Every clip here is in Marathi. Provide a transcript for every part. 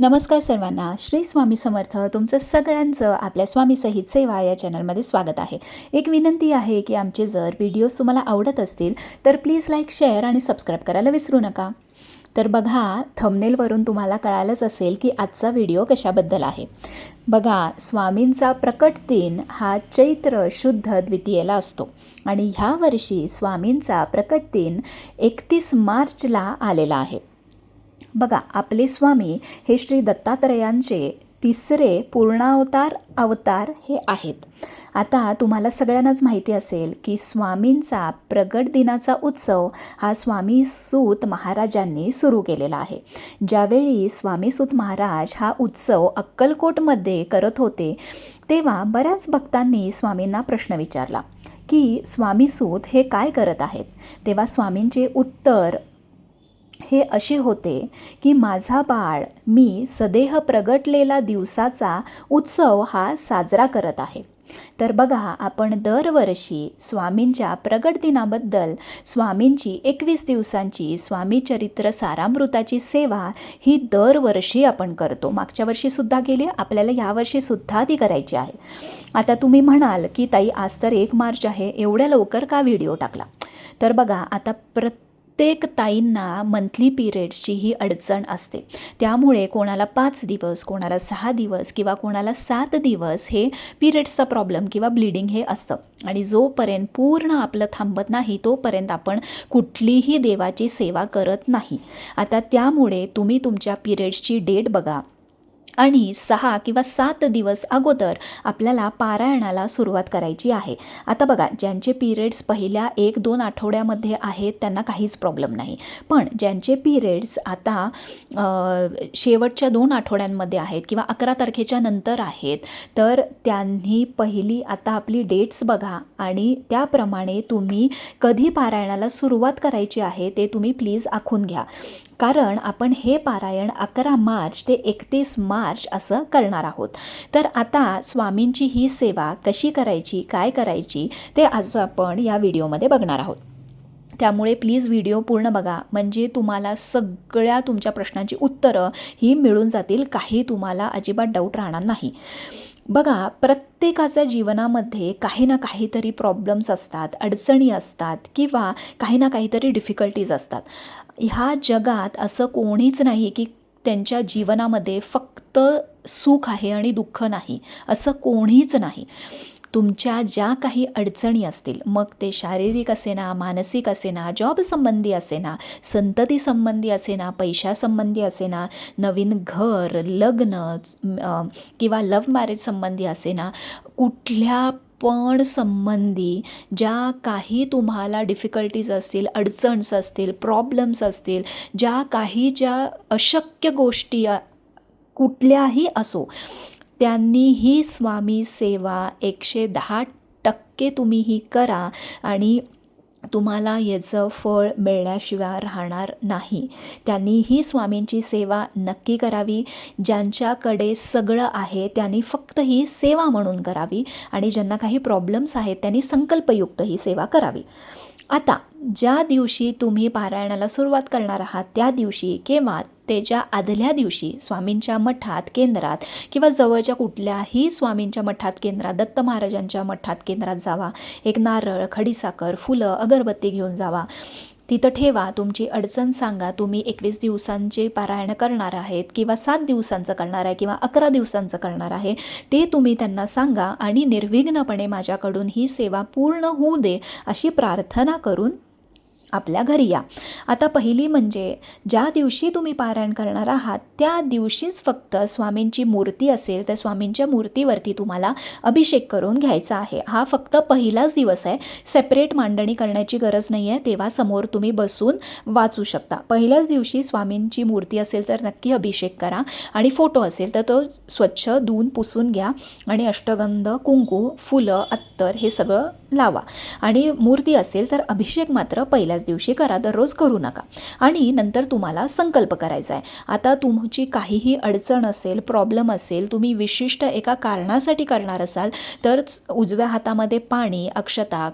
नमस्कार सर्वांना. श्री स्वामी समर्थ. तुमचं सगळ्यांचं आपल्या स्वामी सहित सेवा या चॅनलमध्ये स्वागत आहे. एक विनंती आहे की आमचे जर व्हिडिओज तुम्हाला आवडत असतील तर प्लीज लाईक, शेअर आणि सबस्क्राईब करायला विसरू नका. तर बघा, थंबनेलवरून तुम्हाला कळालंच असेल की आजचा व्हिडिओ कशाबद्दल आहे. बघा, स्वामींचा प्रकट दिन हा चैत्र शुद्ध द्वितीयेला असतो आणि ह्या वर्षी स्वामींचा प्रकट दिन 31 मार्चला आलेला आहे. बघा, आपले स्वामी हे श्री दत्तात्रयांचे तिसरे अवतार हे आहेत. आता तुम्हाला सगळ्यांनाच माहिती असेल की स्वामींचा प्रगट दिनाचा उत्सव हा स्वामी सूत महाराजांनी सुरू केलेला आहे. ज्यावेळी स्वामी सूत महाराज हा उत्सव अक्कलकोटमध्ये करत होते तेव्हा बऱ्याच भक्तांनी स्वामींना प्रश्न विचारला की स्वामी सूत हे काय करत आहेत. तेव्हा स्वामींचे उत्तर हे असे होते की माझा बाळ मी सदेह प्रगटलेला दिवसाचा उत्सव हा साजरा करत आहे. तर बघा, आपण दरवर्षी स्वामींच्या प्रगट दिनाबद्दल स्वामींची 21 दिवसांची स्वामी चरित्र सारामृताची सेवा ही दरवर्षी आपण करतो. मागच्या वर्षीसुद्धा केली, आपल्याला यावर्षीसुद्धा ती करायची आहे. आता तुम्ही म्हणाल की ताई, आज तर 1 मार्च आहे, एवढ्या लवकर का व्हिडिओ टाकला. तर बघा, आता प्रत्येक ताईंना मंथली पिरियड्सची ही अडचण असते. त्यामुळे कोणाला 5 दिवस, कोणाला 6 दिवस किंवा कोणाला 7 दिवस हे पिरियड्सचा प्रॉब्लेम किंवा ब्लिडिंग हे असतं. आणि जोपर्यंत पूर्ण आपलं थांबत नाही तोपर्यंत आपण कुठलीही देवाची सेवा करत नाही. आता त्यामुळे तुम्ही तुमच्या पिरियड्सची डेट बघा आणि 6 किंवा 7 दिवस अगोदर आपल्याला पारायणाला सुरुवात करायची आहे. आता बघा, ज्यांचे पिरियड्स पहिल्या 1-2 आठवड्यामध्ये आहेत त्यांना काहीच प्रॉब्लेम नाही. पण ज्यांचे पिरियड्स आता शेवटच्या 2 आठवड्यांमध्ये आहेत किंवा 11 तारखेच्या नंतर आहेत, तर त्यांनी पहिली आता आपली डेट्स बघा आणि त्याप्रमाणे तुम्ही कधी पारायणाला सुरुवात करायची आहे ते तुम्ही प्लीज आखून घ्या. कारण आपण हे पारायण 11 मार्च ते 31 मार्च असं करणार आहोत. तर आता स्वामींची ही सेवा कशी करायची, काय करायची ते आज आपण या व्हिडिओमध्ये बघणार आहोत. त्यामुळे प्लीज व्हिडिओ पूर्ण बघा, म्हणजे तुम्हाला सगळ्या तुमच्या प्रश्नांची उत्तरं ही मिळून जातील. काही तुम्हाला अजिबात डाऊट राहणार नाही. बघा, प्रत्येकाच्या जीवनामध्ये काही ना काहीतरी प्रॉब्लेम्स असतात, अडचणी असतात किंवा काही ना काहीतरी डिफिकल्टीज असतात. ह्या जगात असं कोणीच नाही की त्यांच्या जीवनामध्ये फक्त सुख आहे आणि दुःख नाही, असं कोणीच नाही. तुमच्या ज्या काही अडचणी असतील, मग ते शारीरिक असेना, मानसिक असेना, जॉब संबंधी असेना, संतती संबंधी असेना, पैशासंबंधी असेना, नवीन घर, लग्न किंवा लव्ह मॅरेज संबंधी असेना, कुठल्या पण संबंधी ज्या काही तुम्हाला डिफिकल्टीज असतील, अडचण्स असतील, प्रॉब्लेम्स असतील, ज्या अशक्य गोष्टी कुठल्याही असो, त्यांनी ही स्वामी सेवा 110% तुम्ही ही करा आणि तुम्हाला याचं फळ मिळण्याशिवाय राहणार नाही. त्यांनी ही स्वामींची सेवा नक्की करावी. ज्यांच्याकडे सगळं आहे त्यांनी फक्त ही सेवा म्हणून करावी आणि ज्यांना काही प्रॉब्लेम्स आहेत त्यांनी संकल्पयुक्त ही सेवा करावी. आता ज्या दिवशी तुम्ही पारायणाला सुरुवात करणार आहात त्या दिवशी किंवा त्याच्या आदल्या दिवशी स्वामींच्या मठात, केंद्रात किंवा जवळच्या कुठल्याही स्वामींच्या मठात, केंद्रात, दत्त महाराजांच्या मठात, केंद्रात जावा. एक नारळ, खडीसाखर, फुलं, अगरबत्ती घेऊन जावा. तिथं ठेवा. तुमची अडचण सांगा. तुम्ही 21 दिवसांचे पारायण करणार आहेत किंवा 7 दिवसांचं करणार आहे किंवा 11 दिवसांचं करणार आहे, ते तुम्ही त्यांना सांगा आणि निर्विघ्नपणे माझ्याकडून ही सेवा पूर्ण होऊ दे अशी प्रार्थना करून आपल्या घरी या. आता पहिली म्हणजे ज्या दिवशी तुम्ही पारायण करणार आहात त्या दिवशीच फक्त स्वामींची मूर्ती असेल तर स्वामींच्या मूर्तीवरती तुम्हाला अभिषेक करून घ्यायचा आहे. हा फक्त पहिलाच दिवस आहे. सेपरेट मांडणी करण्याची गरज नाही आहे. तेव्हा समोर तुम्ही बसून वाचू शकता. पहिल्याच दिवशी स्वामींची मूर्ती असेल तर नक्की अभिषेक करा आणि फोटो असेल तर तो स्वच्छ धुवून पुसून घ्या आणि अष्टगंध, कुंकू, फुलं, अत्तर हे सगळं लावा. आणि मूर्ती असेल तर अभिषेक मात्र पहिल्याच दिवशी करा, दररोज करू नका. आणि नंतर तुम्हाला संकल्प करायचा आहे. आता तुमची काहीही अडचण असेल, प्रॉब्लेम असेल, तुम्ही विशिष्ट एका कारणासाठी करणार असाल तर उजव्या हातामध्ये पाणी, अक्षता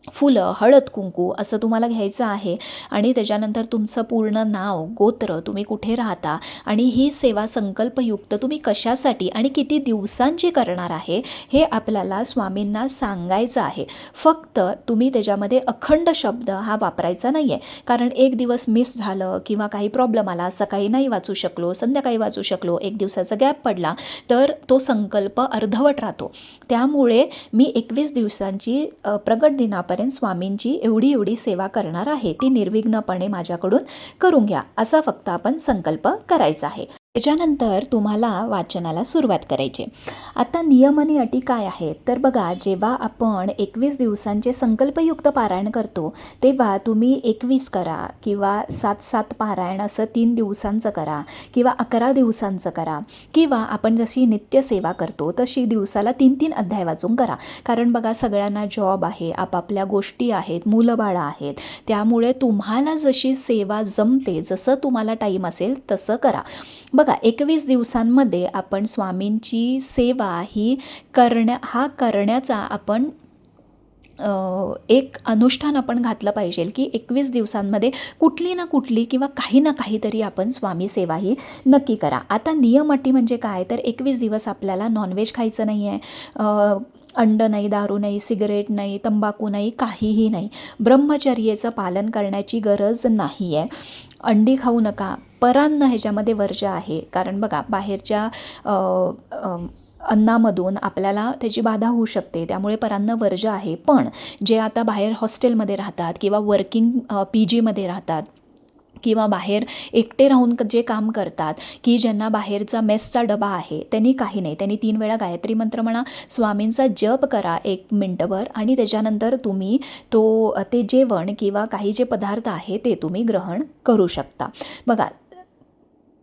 फुलं, हळद कुंकू असं तुम्हाला घ्यायचं आहे आणि त्याच्यानंतर तुमचं पूर्ण नाव, गोत्र, तुम्ही कुठे राहता आणि ही सेवा संकल्पयुक्त तुम्ही कशासाठी आणि किती दिवसांची करणार आहे हे आपल्याला स्वामींना सांगायचं आहे. फक्त तुम्ही त्याच्यामध्ये अखंड शब्द हा वापरायचा नाही आहे, कारण एक दिवस मिस झालं किंवा काही प्रॉब्लेम आला, सकाळी नाही वाचू शकलो, संध्याकाळी वाचू शकलो, एक दिवसाचा गॅप पडला तर तो संकल्प अर्धवट राहतो. त्यामुळे मी 21 दिवसांची प्रगट दिनापर्यंत स्वामींची एवढी सेवा करणार आहे, ती निर्विघ्नपणे माझ्याकडून करून घ्या, असा फक्त आपण संकल्प करायचा आहे. त्याच्यानंतर तुम्हाला वाचनाला सुरुवात करायची. आता नियम आणि अटी काय आहेत तर बघा, जेव्हा आपण 21 दिवसांचे संकल्पयुक्त पारायण करतो तेव्हा तुम्ही 21 करा किंवा 7-7 पारायण असं 3 दिवसांचं करा किंवा 11 दिवसांचं करा किंवा आपण जशी नित्यसेवा करतो तशी दिवसाला 3-3 अध्याय वाचून करा. कारण बघा, सगळ्यांना जॉब आहे, आपापल्या गोष्टी आहेत, मुलं बाळं आहेत, त्यामुळे तुम्हाला जशी सेवा जमते, जसं तुम्हाला टाईम असेल तसं करा. बघा, 21 दिवसांमध्ये आपण स्वामींची सेवा ही करण्याचा आपण एक अनुष्ठान आपण घातलं पाहिजे की 21 दिवसांमध्ये कुठली ना कुठली किंवा काही ना काहीतरी आपण स्वामी सेवा ही नक्की करा. आता नियम अटी म्हणजे काय तर 21 दिवस आपल्याला नॉनव्हेज खायचं नाही आहे, अंड नाही, दारू नाही, सिगरेट नाही, तंबाखू नाही, काहीही नाही. ब्रह्मचर्याचं पालन करण्याची गरज नाही आहे. अंडी खाऊ नका, परान्न ह्याच्यामध्ये वर्ज्य आहे, कारण बघा बाहेरच्या अन्नामधून आपल्याला त्याची बाधा होऊ शकते, त्यामुळे परान्न वर्ज्य आहे. पण जे आता बाहेर हॉस्टेलमध्ये राहतात किंवा वर्किंग PGमध्ये राहतात किंवा बाहेर एकटे राहून जे काम करतात की ज्यांना बाहेरचा मेसचा डबा आहे, त्यांनी काही नाही, त्यांनी 3 वेळा गायत्री मंत्र म्हणा, स्वामींचा जप करा 1 मिनटभर आणि त्याच्यानंतर तुम्ही ते जेवण किंवा काही जे पदार्थ आहे ते तुम्ही ग्रहण करू शकता. बघा,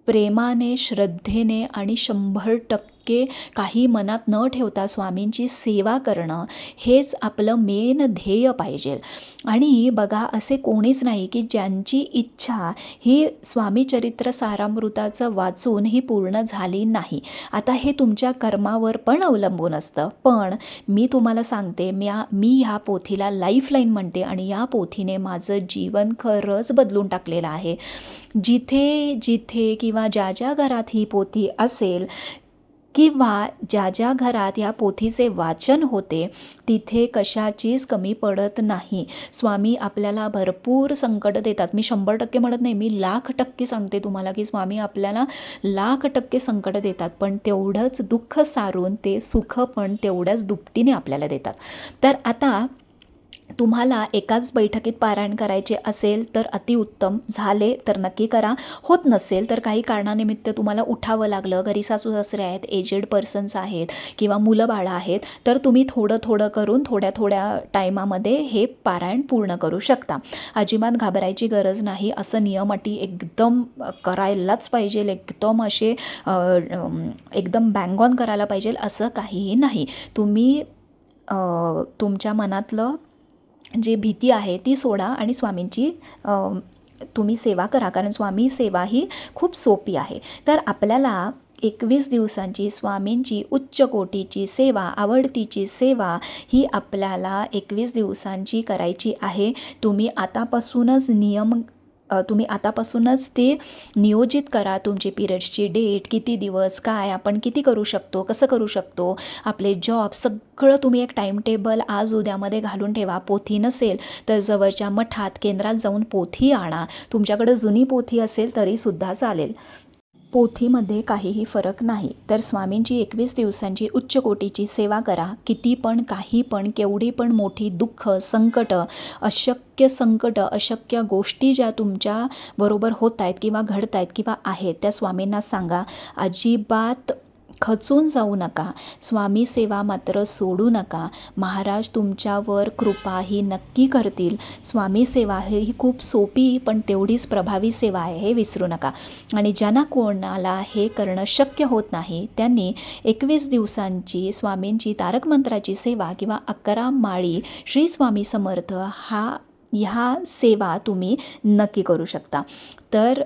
प्रेमाने, श्रद्धेने आणि 100% काही मनात न ठेवता स्वामींची सेवा करणं हेच आपलं मेन ध्येय पाहिजे. आणि बघा, असे कोणीच नाही की ज्यांची इच्छा ही स्वामी चरित्र सारामृताचं वाचून ही पूर्ण झाली नाही. आता हे तुमच्या कर्मावर पण अवलंबून असतं, पण मी तुम्हाला सांगते, मी ह्या पोथीला लाईफलाईन म्हणते आणि या पोथीने माझं जीवन खरंच बदलून टाकलेलं आहे. जिथे जिथे किंवा ज्या घरात ही पोथी असेल किंवा ज्या घरात या पोथीचे वाचन होते तिथे कशाचीच कमी पडत नाही. स्वामी आपल्याला भरपूर संकट देतात. मी 100% म्हणत नाही, मी 1,00,000% सांगते तुम्हाला की स्वामी आपल्याला 1,00,000% संकट देतात, पण तेवढंच दुःख सारून ते सुख पण तेवढ्याच दुपटीने आपल्याला देतात. तर आता तुम्हाला एकाच बैठकीत पारायण करायचे असेल तर अतिउत्तम, झाले तर नक्की करा. होत नसेल तर काही कारणानिमित्त तुम्हाला उठावं लागलं, घरी सासू सासरे आहेत, एजेड पर्सन्स आहेत किंवा मुलं बाळं आहेत, तर तुम्ही थोडं करून थोड्या टायमामध्ये हे पारायण पूर्ण करू शकता. अजिबात घाबरायची गरज नाही. असं नियम अटी एकदम करायलाच पाहिजे, एकदम बँग ऑन करायला पाहिजे असं काहीही नाही. तुम्ही तुमच्या मनातलं जी भीती आहे ती सोडा आणि स्वामींची तुम्ही सेवा करा, कारण स्वामी सेवा ही खूप सोपी आहे. तर आपल्याला 21 दिवसांची स्वामींची उच्च कोटीची सेवा, आवडतीची सेवा ही आपल्याला 21 दिवसांची करायची आहे. तुम्ही आतापासूनच ते नियोजित करा. तुमची पिरियड्सची डेट, किती दिवस, काय आपण किती करू शकतो, कसं करू शकतो, आपले जॉब, सगळं तुम्ही एक टाईम टेबल आज उद्यामध्ये घालून ठेवा. पोथी नसेल तर जवळच्या मठात, केंद्रात जाऊन पोथी आणा. तुमच्याकडे जुनी पोथी असेल तरीसुद्धा चालेल. पोथीमध्ये काहीही फरक नाही. तर स्वामींची 21 दिवसांची उच्च कोटीची सेवा करा. किती पण, काही पण, केवढी पण मोठी दुःख, संकट, अशक्य गोष्टी ज्या तुमच्या बरोबर होत आहेत किंवा घडत आहेत किंवा आहेत त्या स्वामींना सांगा. अजिबात खचून जाऊ नका. स्वामी सेवा मात्र सोडू नका. महाराज तुमच्यावर कृपा ही नक्की करतील. स्वामी सेवा ही खूप सोपी पण तेवढीच प्रभावी सेवा आहे, हे विसरू नका. आणि ज्यांना कोणाला हे करणं शक्य होत नाही त्यांनी 21 दिवसांची स्वामींची तारक मंत्राची सेवा किंवा 11 माळी श्री स्वामी समर्थ ह्या सेवा तुम्ही नक्की करू शकता. तर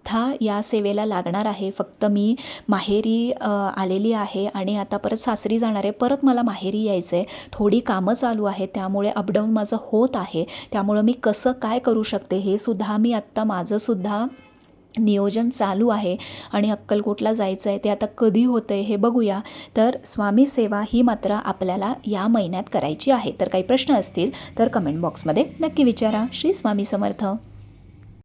सुद्धा या सेवेला लागणार आहे. फक्त मी माहेरी आलेली आहे आणि आता परत सासरी जाणार आहे. परत मला माहेरी यायचं आहे. थोडी कामं चालू आहेत, त्यामुळे अपडाऊन माझं होत आहे. त्यामुळं मी कसं काय करू शकते हे सुद्धा मी आत्ता माझंसुद्धा नियोजन चालू आहे आणि अक्कलकोटला जायचं आहे. ते आता कधी होतं आहे हे बघूया. तर स्वामी सेवा ही मात्र आपल्याला या महिन्यात करायची आहे. तर काही प्रश्न असतील तर कमेंट बॉक्समध्ये नक्की विचारा. श्री स्वामी समर्थ.